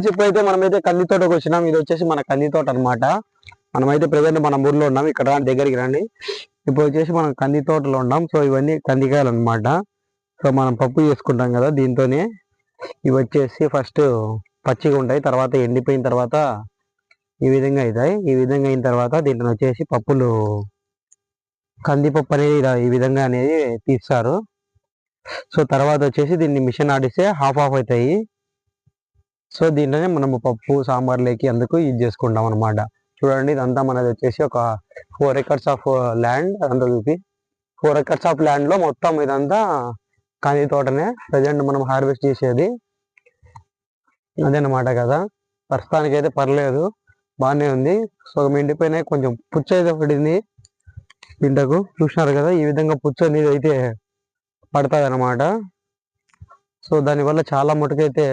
ఇప్పుడైతే మనమైతే కంది తోటకు వచ్చినాం. ఇది వచ్చేసి మన కంది తోట అనమాట. మనమైతే ప్రజెంట్ మన ఊర్లో ఉన్నాం. ఇక్కడ దగ్గరికి రండి. ఇప్పుడు వచ్చేసి మనం కంది తోటలో ఉన్నాం. సో ఇవన్నీ కందికాయలు అనమాట. సో మనం పప్పు చేసుకుంటాం కదా దీంతోనే. ఇవి వచ్చేసి ఫస్ట్ పచ్చిగా ఉంటాయి, తర్వాత ఎండిపోయిన తర్వాత ఈ విధంగా అవుతాయి. ఈ విధంగా అయిన తర్వాత దీంట్లో వచ్చేసి పప్పులు కందిపప్పు అనేది ఈ విధంగా అనేది తీస్తారు. సో తర్వాత వచ్చేసి దీన్ని మిషన్ ఆడిస్తే హాఫ్ అవుతాయి. సో దీంట్లోనే మనము పప్పు సాంబార్లోకి అందుకు యూజ్ చేసుకుంటాం అనమాట. చూడండి, ఇదంతా మనది వచ్చేసి ఒక 4 acres ఆఫ్ ల్యాండ్. అదంతా చూపి 4 acres ఆఫ్ ల్యాండ్ లో మొత్తం ఇదంతా కంది తోటనే ప్రజెంట్ మనం హార్వెస్ట్ చేసేది అదేనమాట కదా. ప్రస్తుతానికి అయితే పర్లేదు, బాగానే ఉంది. సో ఎండిపోయినాయి, కొంచెం పుచ్చు అయితే పడింది పింటకు. చూసినారు కదా, ఈ విధంగా పుచ్చు అనేది అయితే పడుతుంది అనమాట. సో దానివల్ల చాలా మటుకైతే